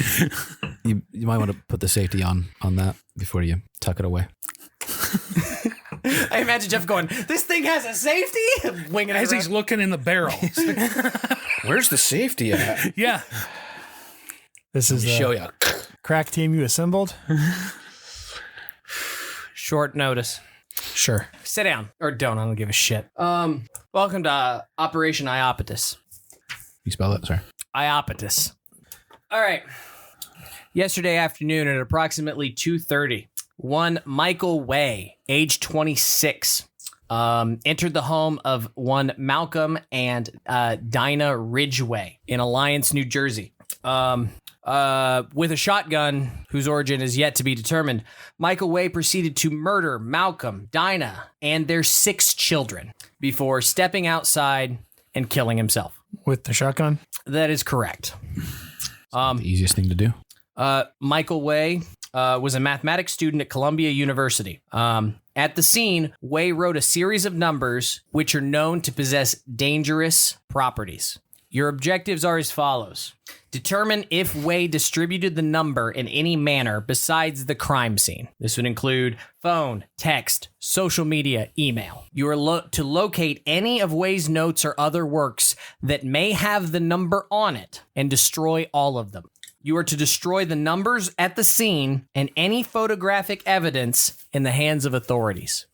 You might want to put the safety on that before you tuck it away. I imagine Jeff going, this thing has a safety? Winging it As he's around. looking in the barrel. Where's the safety at? Yeah. This is Show the you. crack team you assembled. Short notice. Sure. Sit down. Or don't, I don't give a shit. Welcome to Operation Iopetus. You spell it, sorry. Iopetus. All right. Yesterday afternoon at approximately 2:30, one Michael Way, age 26, entered the home of one Malcolm and Dinah Ridgway in Alliance, New Jersey. With a shotgun whose origin is yet to be determined, Michael Way proceeded to murder Malcolm, Dinah, and their 6 children before stepping outside and killing himself. With the shotgun? That is correct. The easiest thing to do. Michael Way was a mathematics student at Columbia University. At the scene, Way wrote a series of numbers which are known to possess dangerous properties. Your objectives are as follows. Determine if Way distributed the number in any manner besides the crime scene. This would include phone, text, social media, email. You are to locate any of Way's notes or other works that may have the number on it and destroy all of them. You are to destroy the numbers at the scene and any photographic evidence in the hands of authorities.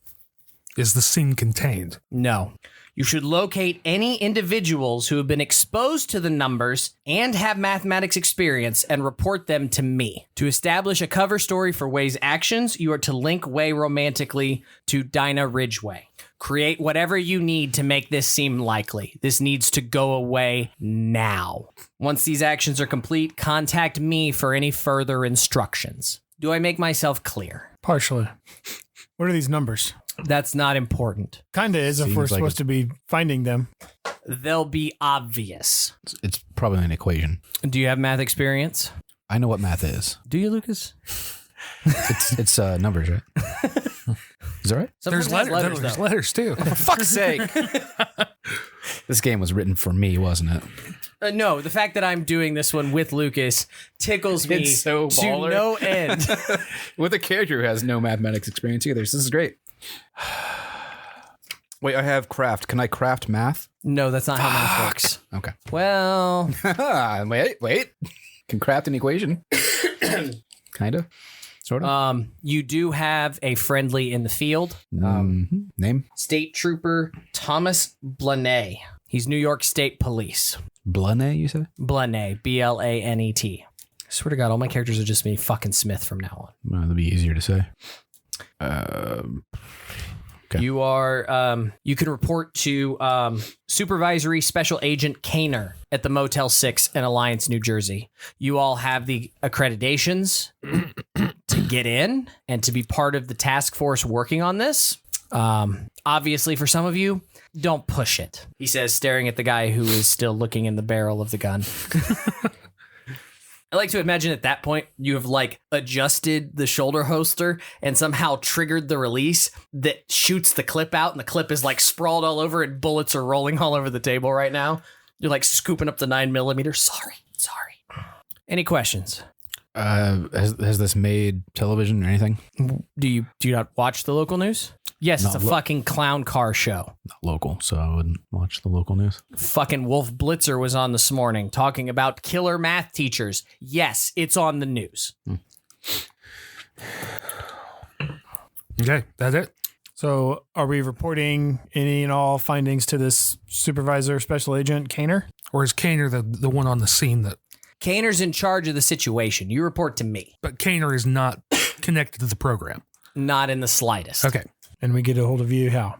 Is the scene contained? No. You should locate any individuals who have been exposed to the numbers and have mathematics experience and report them to me. To establish a cover story for Way's actions, you are to link Way romantically to Dinah Ridgway. Create whatever you need to make this seem likely. This needs to go away now. Once these actions are complete, contact me for any further instructions. Do I make myself clear? Partially. What are these numbers? That's not important. Kinda is if Seems we're like supposed to be finding them. They'll be obvious. It's probably an equation. Do you have math experience? I know what math is. Do you, Lucas? It's numbers, right? Is that right? There's Sometimes there's though. letters too. For fuck's sake. This game was written for me, wasn't it? No, the fact that I'm doing this one with Lucas tickles me It's so to baller. no end. With a character who has no mathematics experience either. So this is great. Wait, I have craft. Can I craft math? No, that's not how math works. Okay. Well, Wait. Can craft an equation. Kind of. Sort of. you do have a friendly in the field. Name? State Trooper Thomas Blanet. He's New York State Police. Blanet, you said? Blanet, Blanet. Swear to God, all my characters are just me fucking Smith from now on. Well, that'll be easier to say. Okay. You are, you can report to Supervisory Special Agent Kaner at the Motel 6 in Alliance, New Jersey. You all have the accreditations to get in and to be part of the task force working on this. Obviously, for some of you, don't push it, he says, staring at the guy who is still looking in the barrel of the gun. I like to imagine at that point you have like adjusted the shoulder holster and somehow triggered the release that shoots the clip out, and the clip is like sprawled all over and bullets are rolling all over the table right now. You're like scooping up the 9mm. Sorry. Any questions? Has this made television or anything? Do you not watch the local news? Yes, it's Not a fucking clown car show. Not local, so I wouldn't watch the local news. Fucking Wolf Blitzer was on this morning talking about killer math teachers. Yes, it's on the news. Okay, that's it. So are we reporting any and all findings to this supervisor, special agent Kaner? Or is Kaner the one on the scene that... Kaner's in charge of the situation. You report to me. But Kaner is not connected to the program. Not in the slightest. Okay. And we get a hold of you how?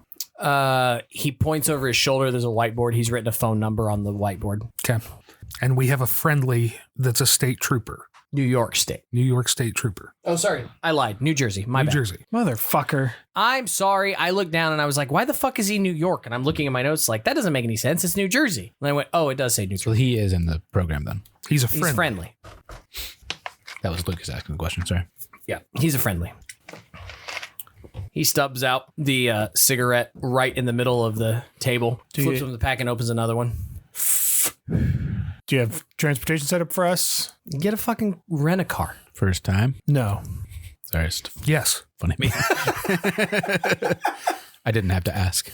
He points over his shoulder. There's a whiteboard. He's written a phone number on the whiteboard. Okay. And we have a friendly that's a state trooper. New York State. New York State trooper. Oh, sorry. I lied. New Jersey. My New bad. Jersey. Motherfucker. I'm sorry. I looked down and I was like, why the fuck is he New York? And I'm looking at my notes like, that doesn't make any sense. It's New Jersey. And I went, oh, it does say New So Jersey. he is in the program then. He's a He's friendly. friendly. That was Lucas asking the question. Sorry. Yeah, he's a friendly. He stubs out the cigarette right in the middle of the table, flips from the pack and opens another one. Do you have transportation set up for us? Get a fucking rent a car. First time. No. Sorry, it's Yes. funny me. I didn't have to ask.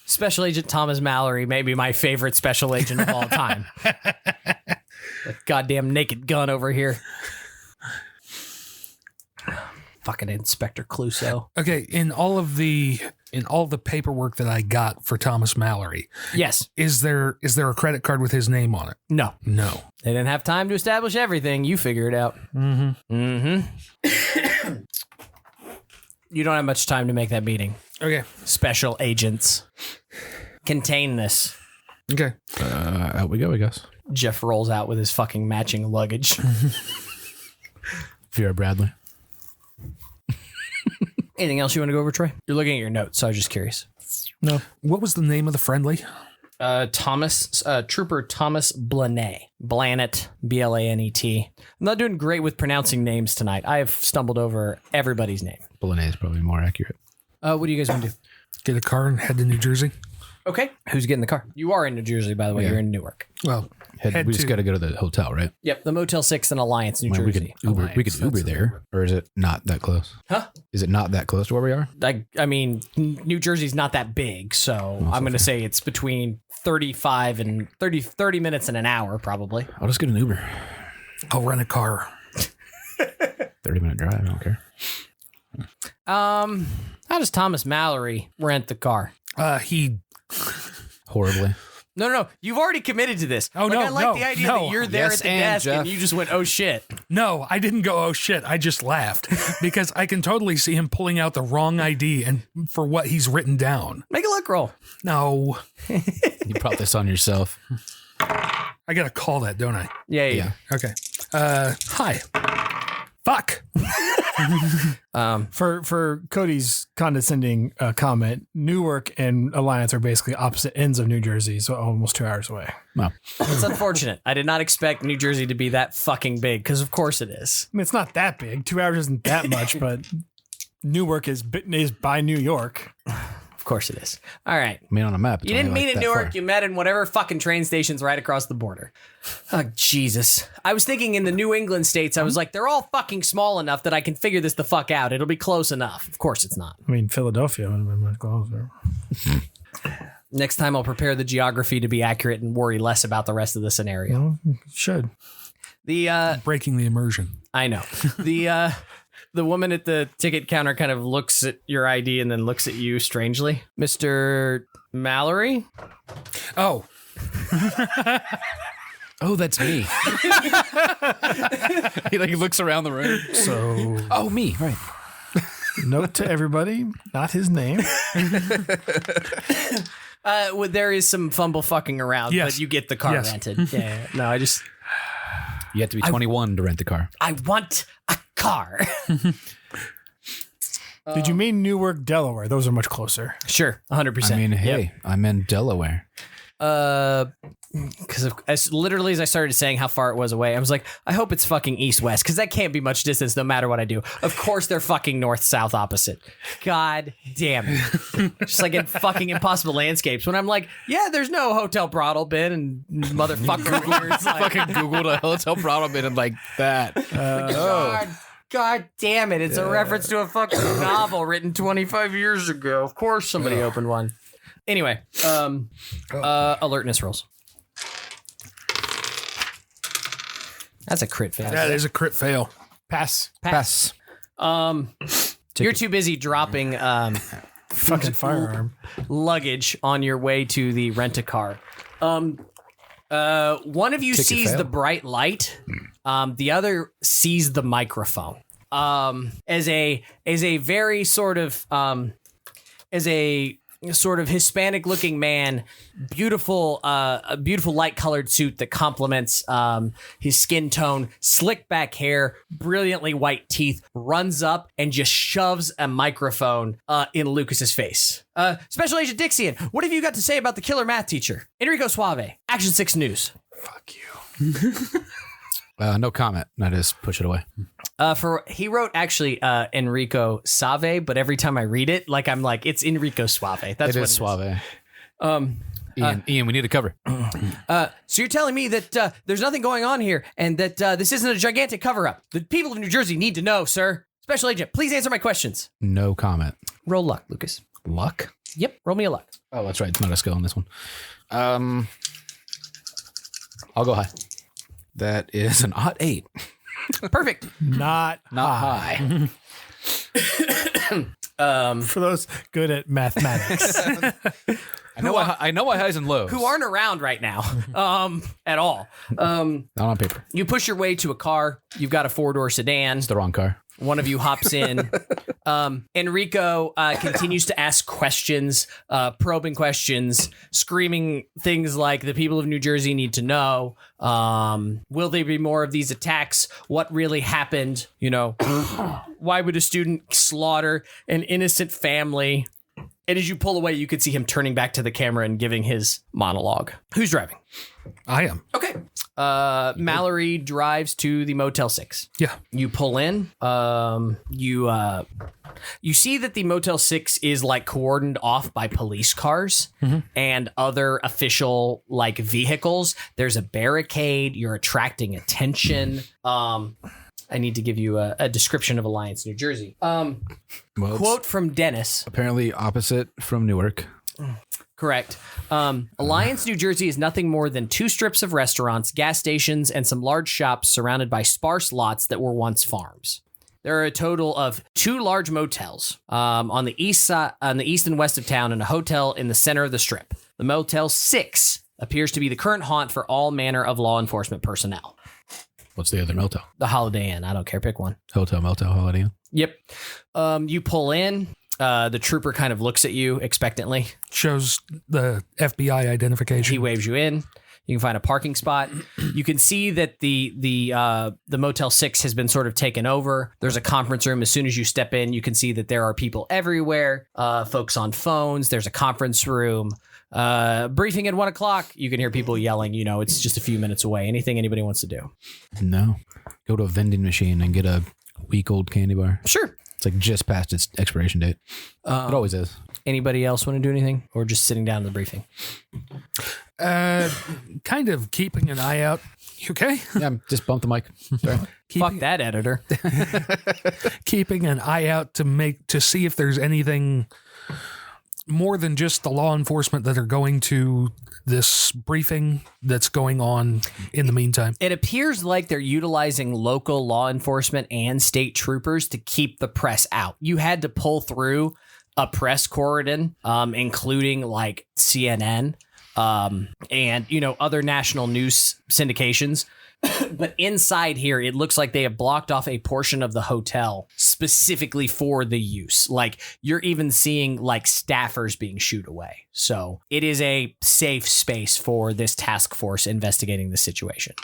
Special Agent Thomas Mallory may be my favorite special agent of all time. The goddamn naked gun over here. Fucking Inspector Clouseau. Okay. In all the paperwork that I got for Thomas Mallory, Yes. is there a credit card with his name on it? No. No. They didn't have time to establish everything. You figure it out. Mm-hmm. Mm-hmm. You don't have much time to make that meeting. Okay. Special agents. Contain this. Okay. Out we go, I guess. Jeff rolls out with his fucking matching luggage. Vera Bradley. Anything else you want to go over, Troy? You're looking at your notes, so I was just curious. No. What was the name of the friendly? Trooper Thomas Blanet. Blanet, Blanet. I'm not doing great with pronouncing names tonight. I have stumbled over everybody's name. Bolognese is probably more accurate. What do you guys want to do? Get a car and head to New Jersey. Okay. Who's getting the car? You are in New Jersey, by the way. Yeah. You're in Newark. Well, We just got to go to the hotel, right? Yep. The Motel 6 in Alliance, New I mean, we Jersey. could Uber there, or is it not that close? Huh? Is it not that close to where we are? I mean, New Jersey's not that big, so I'm going to say it's between 35 and 30 minutes and an hour, probably. I'll just get an Uber. I'll rent a car. 30-minute drive. I don't care. How does Thomas Mallory rent the car? He Horribly. No. You've already committed to this. Oh, no, I like no, the idea no. that you're there Yes, at the and desk and Jeff. you just went, oh shit. No, I didn't go, oh shit. I just laughed because I can totally see him pulling out the wrong ID and for what he's written down. Make a luck roll. No, You brought this on yourself. I got to call that, don't I? Yeah. Okay. Hi. Fuck. For Cody's condescending comment, Newark and Alliance are basically opposite ends of New Jersey, so almost 2 hours away. Well, It's unfortunate. I did not expect New Jersey to be that fucking big, because of course it is. I mean, it's not that big. 2 hours isn't that much, but Newark is by New York. Of course it is. All right. I mean, on a map. it's You didn't only meet like in that Newark. far. You met in whatever fucking train stations right across the border. Oh, Jesus. I was thinking in the New England states, I was like, they're all fucking small enough that I can figure this the fuck out. It'll be close enough. Of course it's not. I mean, Philadelphia would have been much closer. Next time I'll prepare the geography to be accurate and worry less about the rest of the scenario. Well, you should. Breaking the immersion. I know. The woman at the ticket counter kind of looks at your ID and then looks at you strangely. Mr. Mallory? Oh, Oh, that's me. He looks around the room. So, Oh, me. Right. note to everybody, not his name. Well, there is some fumble fucking around, Yes. but you get the car Yes. rented. Yeah. No, You have to be 21 to rent the car. I want a car. Did you mean Newark, Delaware? Those are much closer. Sure, 100%. I mean, hey, I'm in Delaware. Because as literally as I started saying how far it was away, I was like, I hope it's fucking east-west, because that can't be much distance no matter what I do. Of course they're fucking north-south opposite. God damn it. Just like in fucking Impossible Landscapes, when I'm like, yeah, there's no Hotel Brothel bin, and motherfucker here, it's like, Fucking Googled a hotel problem and like that. God damn it. It's a reference to a fucking novel written 25 years ago. Of course somebody opened one. Anyway, alertness rolls. That's a crit fail. that is a crit fail. Pass. Pass. You're too busy dropping Fucking firearm. luggage on your way to the rent-a-car. One of you sees the bright light. The other sees the microphone. As a very sort of Hispanic looking man, a beautiful light colored suit that complements his skin tone, slick back hair, brilliantly white teeth, runs up and just shoves a microphone in Lucas's face. Special Agent Dixian, what have you got to say about the killer math teacher? Enrico Suave, Action 6 News. Fuck you. No comment. I just push it away. He wrote actually Enrico Save, but every time I read it, I'm like, it's Enrico Suave. That's what it is. Suave. Ian, we need a cover. So you're telling me that there's nothing going on here and that this isn't a gigantic cover-up. The people of New Jersey need to know, sir. Special Agent, please answer my questions. No comment. Roll luck, Lucas. Luck? Yep, roll me a luck. Oh, that's right. It's not a skill on this one. I'll go high. That is an odd 8. Perfect. Not high. For those good at mathematics. I know why highs and lows. Who aren't around right now at all. Not on paper. You push your way to a car. You've got a 4-door sedan. It's the wrong car. One of you hops in. Enrico continues to ask questions, probing questions, screaming things like the people of New Jersey need to know. Will there be more of these attacks? What really happened? Why would a student slaughter an innocent family? And as you pull away, you could see him turning back to the camera and giving his monologue. Who's driving? I am. Okay. Mallory drives to the Motel 6. Yeah. You pull in. You see that the Motel 6 is cordoned off by police cars and other official vehicles. There's a barricade. You're attracting attention. I need to give you a description of Alliance, New Jersey. Quote from Dennis. Apparently opposite from Newark. Correct. Alliance, New Jersey is nothing more than 2 strips of restaurants, gas stations, and some large shops surrounded by sparse lots that were once farms. There are a total of 2 large motels on the east and west of town, and a hotel in the center of the strip. The Motel 6 appears to be the current haunt for all manner of law enforcement personnel. What's the other motel? The Holiday Inn. I don't care. Pick one. Hotel, motel, Holiday Inn. Yep. You pull in. The trooper kind of looks at you expectantly. Shows the FBI identification. He waves you in. You can find a parking spot. You can see that the Motel 6 has been sort of taken over. There's a conference room. As soon as you step in, you can see that there are people everywhere. Folks on phones. There's a conference room. Briefing at 1:00. You can hear people yelling. It's just a few minutes away. Anything anybody wants to do? No. Go to a vending machine and get a week-old candy bar. Sure. It's just past its expiration date. It always is. Anybody else want to do anything, or just sitting down in the briefing? Kind of keeping an eye out. You okay? Yeah, just bump the mic. Sorry. Fuck that, editor. Keeping an eye out to see if there's anything more than just the law enforcement that are going to this briefing that's going on in the meantime. It appears like they're utilizing local law enforcement and state troopers to keep the press out. You had to pull through a press cordon, including CNN and other national news syndications. But inside here, it looks like they have blocked off a portion of the hotel specifically for the use. You're even seeing staffers being shooed away. So it is a safe space for this task force investigating the situation.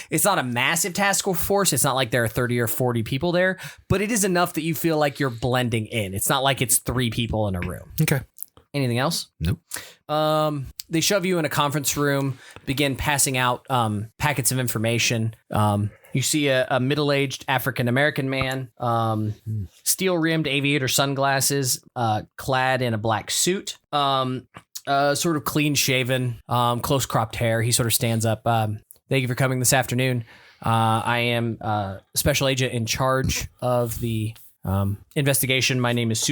It's not a massive task force. It's not like there are 30 or 40 people there, but it is enough that you feel like you're blending in. It's not like it's 3 people in a room. Okay. Anything else? Nope. They shove you in a conference room, begin passing out packets of information. You see a middle-aged African-American man, steel-rimmed aviator sunglasses, clad in a black suit, sort of clean-shaven, close-cropped hair. He sort of stands up. Thank you for coming this afternoon. I am special agent in charge of the investigation. My name is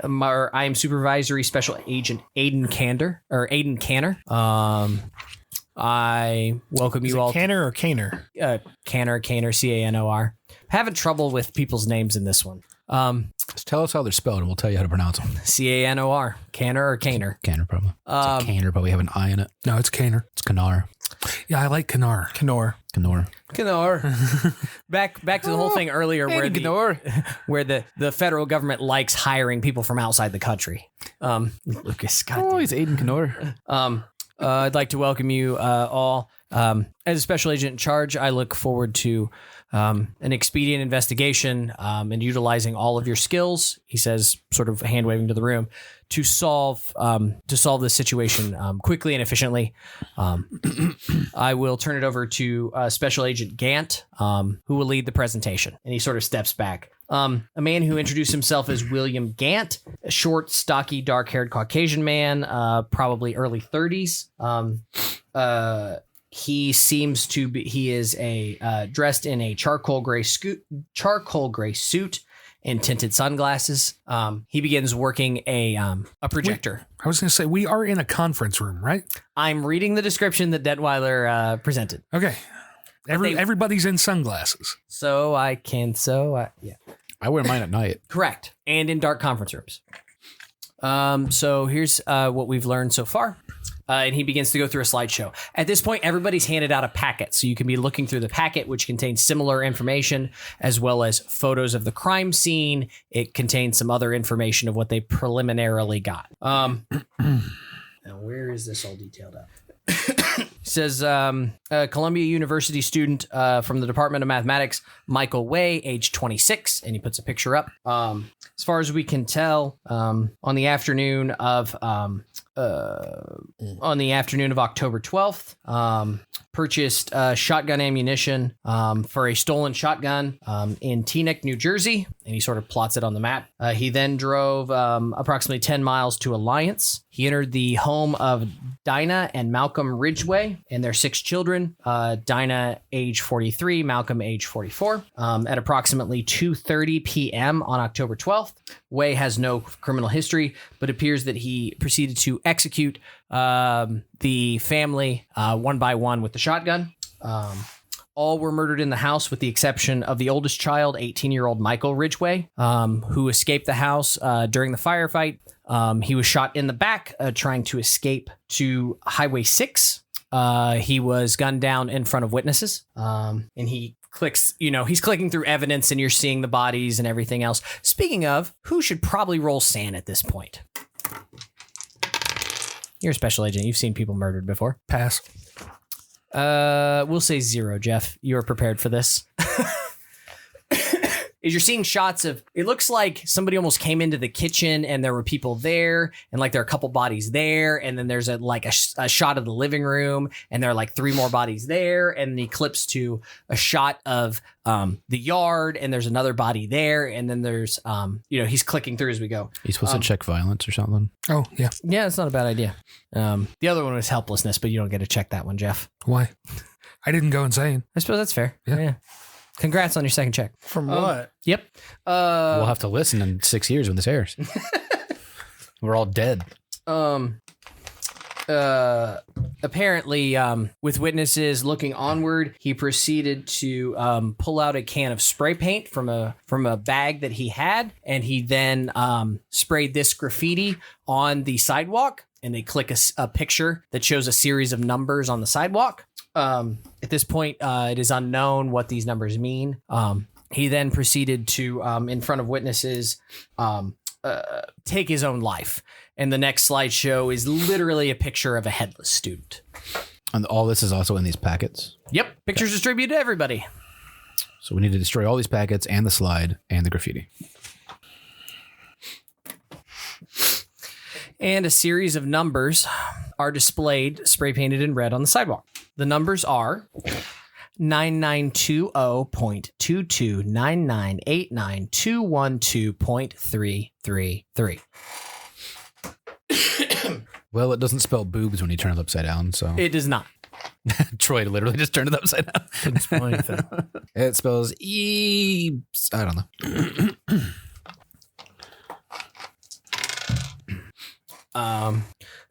I am Supervisory Special Agent Aiden Canner. I welcome you all. Canner or Caner? Canner, Canor. Having trouble with people's names in this one. Just tell us how they're spelled, and we'll tell you how to pronounce them. Canor, Canner or Caner. Canner, probably. Canner probably have an I in it. No, it's Caner. It's Canar. Yeah, I like Canar. Canor. Back to the whole thing earlier where the federal government likes hiring people from outside the country. Lucas, goddamn. He's Aiden Canor. I'd like to welcome you all. As a special agent in charge, I look forward to an expedient investigation and utilizing all of your skills, he says, sort of hand waving to the room, to solve this situation quickly and efficiently. I will turn it over to Special Agent Gant, who will lead the presentation. And he sort of steps back. A man who introduced himself as William Gant, a short, stocky, dark-haired Caucasian man, probably early 30s. He seems to be. He is dressed in a charcoal gray suit and tinted sunglasses. He begins working a projector. I was going to say, we are in a conference room, right? I'm reading the description that Detweiler presented. Okay. Everybody's in sunglasses. Yeah. I wear mine at night. Correct. And in dark conference rooms. So here's what we've learned so far. And he begins to go through a slideshow. At this point, everybody's handed out a packet. So you can be looking through the packet, which contains similar information, as well as photos of the crime scene. It contains some other information of what they preliminarily got. Now, where is this all detailed out? It says Columbia University student from the Department of Mathematics, Michael Way, age 26, and he puts a picture up. As far as we can tell, on the afternoon of October 12th, purchased shotgun ammunition for a stolen shotgun in Teaneck, New Jersey, and he sort of plots it on the map. He then drove approximately 10 miles to Alliance. He entered the home of Dinah and Malcolm Ridgway and their 6 children, Dinah age 43, Malcolm age 44, at approximately 2:30 p.m. on October 12th. Way has no criminal history, but appears that he proceeded to execute the family one by one with the shotgun. All were murdered in the house with the exception of the oldest child, 18-year-old Michael Ridgway, who escaped the house during the firefight. He was shot in the back trying to escape to Highway 6. He was gunned down in front of witnesses, and he clicks, he's clicking through evidence and you're seeing the bodies and everything else. Speaking of, who should probably roll SAN at this point? You're a special agent. You've seen people murdered before. Pass. We'll say 0, Jeff. You're prepared for this. Is you're seeing shots of, it looks like somebody almost came into the kitchen and there were people there and like there are a couple bodies there. And then there's a shot of the living room and there are like 3 more bodies there. And he clips to a shot of the yard and there's another body there. And then there's, he's clicking through as we go. He's supposed to check violence or something. Oh, yeah. Yeah, it's not a bad idea. The other one was helplessness, but you don't get to check that one, Jeff. Why? I didn't go insane. I suppose that's fair. Yeah. Congrats on your second check. From what? Yep. We'll have to listen in 6 years when this airs. We're all dead. Apparently, with witnesses looking onward, he proceeded to pull out a can of spray paint from a bag that he had, and he then sprayed this graffiti on the sidewalk. And they click a picture that shows a series of numbers on the sidewalk. At this point, it is unknown what these numbers mean. He then proceeded to, in front of witnesses, take his own life. And the next slideshow is literally a picture of a headless student. And all this is also in these packets? Yep. Pictures distributed to everybody. So we need to destroy all these packets and the slide and the graffiti. And a series of numbers are displayed, spray painted in red on the sidewalk. The numbers are 9920.2299899212.333. Well, it doesn't spell boobs when you turn it upside down, so. It does not. Troy literally just turned it upside down. Didn't spell anything. It spells E. I don't know.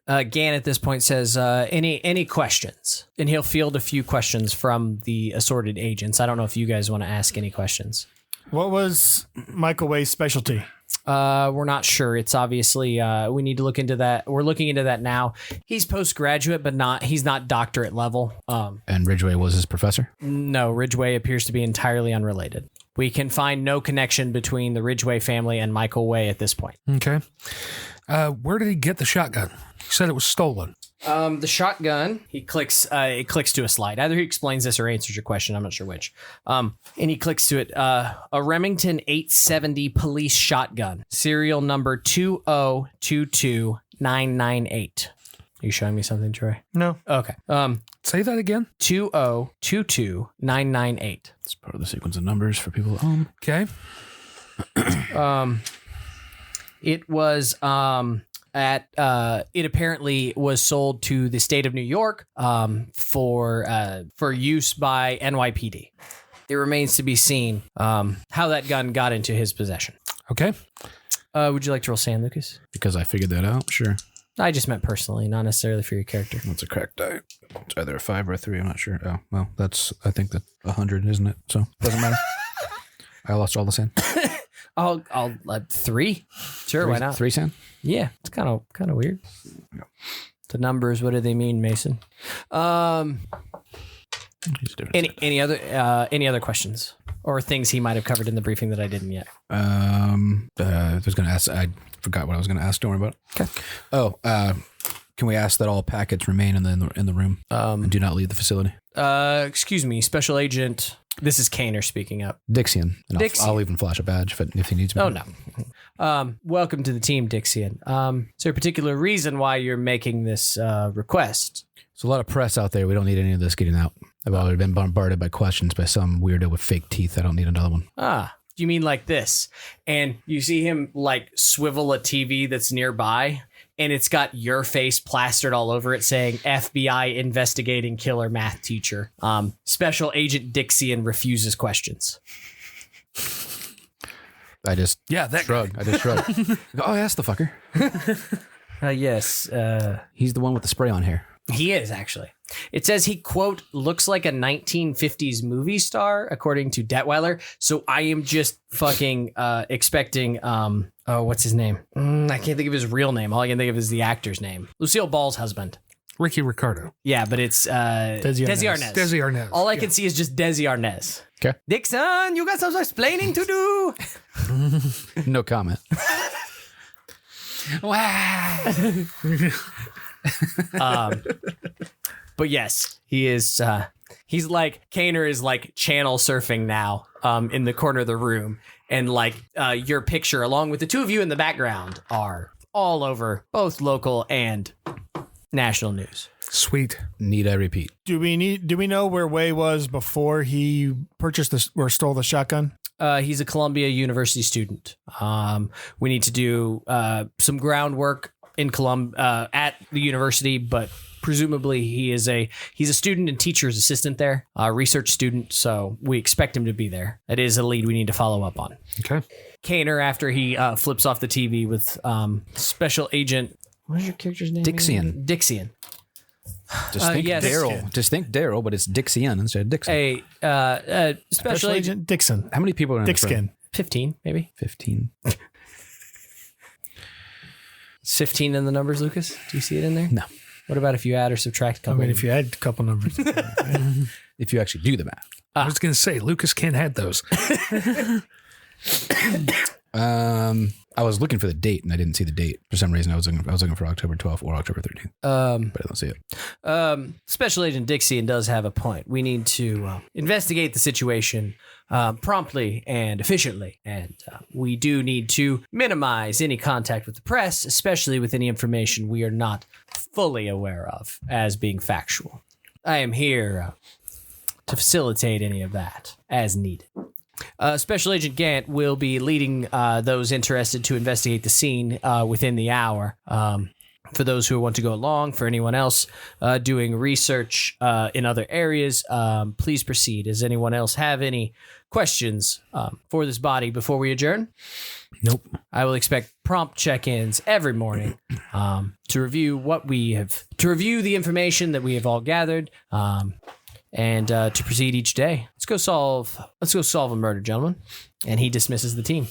Gann at this point says, any questions? And he'll field a few questions from the assorted agents. I don't know if you guys want to ask any questions. What was Michael Way's specialty? We're not sure. It's obviously we need to look into that. We're looking into that now. He's postgraduate, but he's not doctorate level. And Ridgway was his professor? No, Ridgway appears to be entirely unrelated. We can find no connection between the Ridgway family and Michael Way at this point. Okay. Where did he get the shotgun? He said it was stolen. The shotgun, it clicks to a slide. Either he explains this or answers your question. I'm not sure which. And he clicks to it. A Remington 870 police shotgun, serial number 2022998. Are you showing me something, Troy? No. Okay. Say that again. 2022998. It's part of the sequence of numbers for people at home. Okay. It was it apparently was sold to the state of New York for use by NYPD. It remains to be seen how that gun got into his possession. Okay. Would you like to roll sand, Lucas? Because I figured that out, sure. I just meant personally, not necessarily for your character. That's a cracked die. It's either a 5 or a 3, I'm not sure. Oh, well, I think that's 100, isn't it? So, doesn't matter. I lost all the sand. I'll 3. Sure, why not? 3 sand? Yeah, it's kind of weird. Yeah. The numbers, what do they mean, Mason? Any other questions or things he might have covered in the briefing that I didn't yet? I was going to ask. I forgot what I was going to ask. Don't worry about it. Okay. Oh, can we ask that all packets remain in the room and do not leave the facility? Excuse me, Special Agent. This is Kaner speaking up. Dixian. And Dixian. I'll even flash a badge if he needs me. Oh, no. Welcome to the team, Dixian. Is there a particular reason why you're making this request? There's a lot of press out there. We don't need any of this getting out. I've already been bombarded by questions by some weirdo with fake teeth. I don't need another one. You mean like this? And you see him like swivel a TV that's nearby, and it's got your face plastered all over it saying FBI investigating killer math teacher. Special Agent Dixian refuses questions. I just shrug. I just shrug. Oh, that's the fucker. Yes. He's the one with the spray on hair. He is, actually. It says he, quote, looks like a 1950s movie star, according to Detweiler. So I am just fucking expecting, what's his name? I can't think of his real name. All I can think of is the actor's name. Lucille Ball's husband. Ricky Ricardo. Yeah, but it's Desi Arnaz. Desi Arnaz. All I can see is just Desi Arnaz. Okay. Dixon, you got some explaining to do. No comment. Wow. But yes, he is. He's like Kaner is like channel surfing now. In the corner of the room, and like your picture, along with the two of you in the background, are all over both local and national news. Sweet. Need I repeat? Do we know where Way was before he purchased or stole the shotgun? He's a Columbia University student. We need to do some groundwork in at the university, but presumably he's a student and teacher's assistant there, research student. So we expect him to be there. That is a lead we need to follow up on. Okay. Kaner, after he flips off the TV with Special Agent, what is your character's name? Dixian. Dixian. Just think yes. Daryl. Just think Daryl, but it's Dixian instead of Dixon. Special Agent Dixon. How many people are in this room? Dickskin. 15, maybe. 15. It's 15 in the numbers, Lucas. Do you see it in there? No. What about if you add or subtract a I couple? mean, if you add a couple numbers. If you actually do the math. I was going to say, Lucas can't have those. I was looking for the date and I didn't see the date. For some reason, I was looking for October 12th or October 13th. But I don't see it. Special Agent Dixian does have a point. We need to investigate the situation promptly and efficiently. And we do need to minimize any contact with the press, especially with any information we are not fully aware of as being factual. I am here to facilitate any of that as needed. Special Agent Gant will be leading those interested to investigate the scene within the hour. For those who want to go along, for anyone else doing research in other areas, please proceed. Does anyone else have any questions for this body before we adjourn? Nope. I will expect prompt check-ins every morning to review the information that we have all gathered. And to proceed each day Let's go solve a murder, gentlemen. And he dismisses the team.